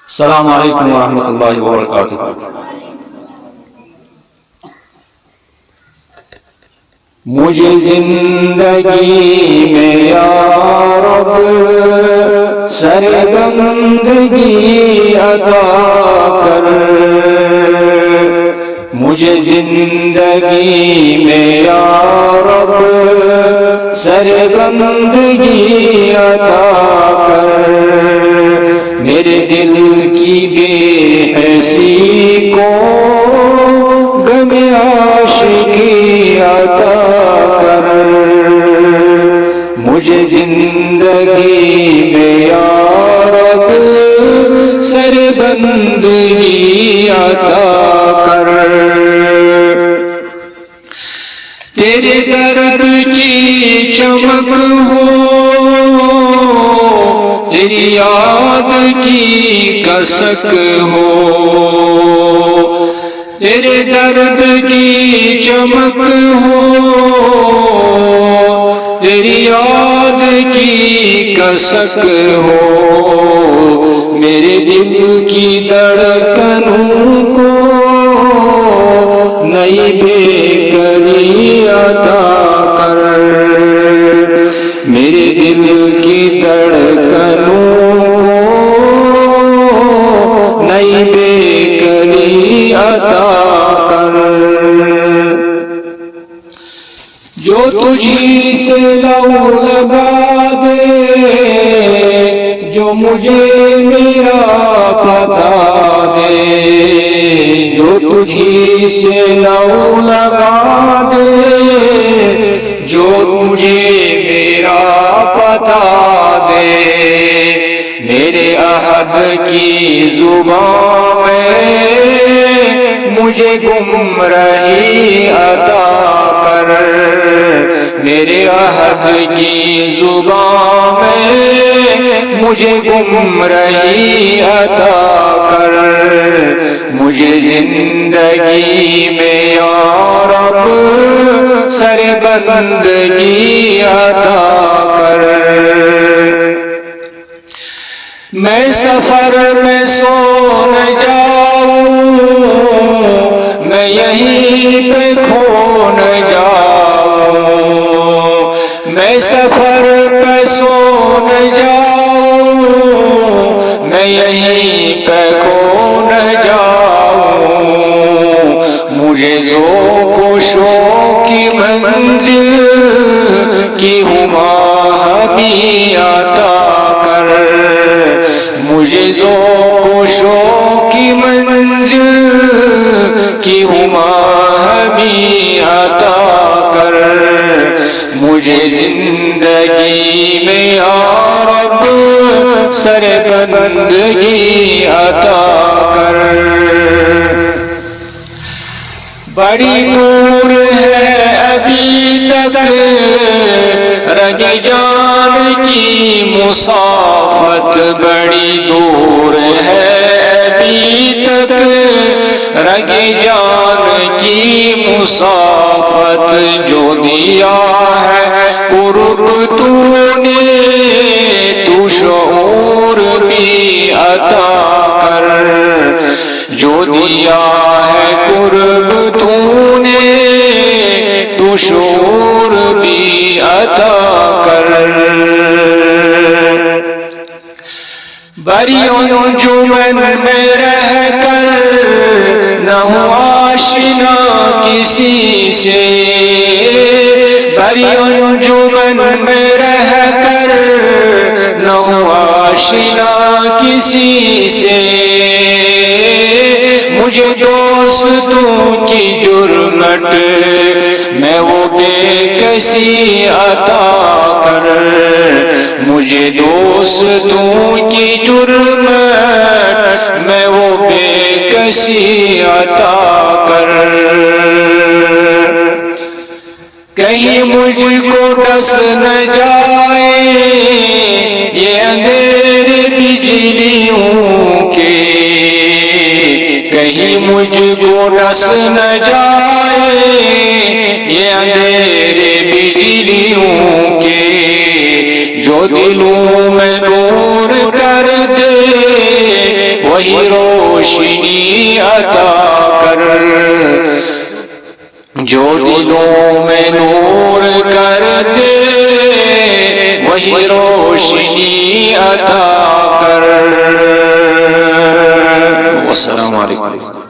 السلام علیکم ورحمۃ اللہ وبرکاتہ۔ مجھے زندگی میں یا رب سربندگی عطا کر، مجھے زندگی میں یا رب سربندگی عطا کر، میرے دل کی بے حسی کو غم عاشقی عطا کر، مجھے زندگی میں یا رب سربندگی عطا کر، تیرے درد کی چمک ہو، تیری یاد کی کسک ہو، تیرے درد کی چمک ہو، تیری یاد کی کسک ہو، میرے دل کی دھڑکنوں کو نئی بےکلی عطا کر، میرے دل کی دھڑکنوں کو نئی بےکلی عطا کر، جو تجھی سے لو لگا دے، جو مجھے میرا پتا دے، جو تجھی سے لو لگا دے، جو مجھے میرا پتا دے، میرے عہد کی زبان میں مجھے گمراہی عطا کر، میرے عہد کی زبان میں مجھے گمراہی عطا کر، مجھے زندگی میں یا رب سربندگی عطا کر، میں سفر میں سو نہ جاؤں، میں یہیں پہ کھو نہ جاؤں، میں سفر پہ سو نہ جاؤں، میں یہیں پہ کھو نہ جاؤں، مجھے ذوق و شوق کی منزل کی ہمہ بھی عطا کر، مجھے ذوق و شوق کی منزل کی ہمہ بھی عطا کر، مجھے زندگی میں یا رب سربندگی عطا کر، بڑی دور ہے ابھی تک رگ جان کی مسافت، بڑی دور ہے ابھی تک رگ جان کی مسافت، جو دیا ہے قرب تو نے تو شعور بھی عطا کر، جو دیا ہے قرب تو نے تو شعور بھی عطا کر، بری انجمن میں رہ کر نہ ہوں آشنا کسی سے، بری انجمن میں رہ کر نہ ہوں آشنا کسی سے، مجھے دوستوں کی جرمٹ میں وہ بے کسی عطا کر، مجھے دوستوں کی جرمٹ میں وہ بے کسی عطا کر، کہیں مجھ کو ڈس نہ جائے یہ اندھیرے بجلیوں کے، کہیں مجھ کو ڈس نہ جائے یہ اندھیرے بجلیوں کے، جو دلوں میں نور کر دے وہی روشنی عطا کر، جو دلوں میں نور کر دے وہی روشنی عطا کر۔ والسلام علیکم۔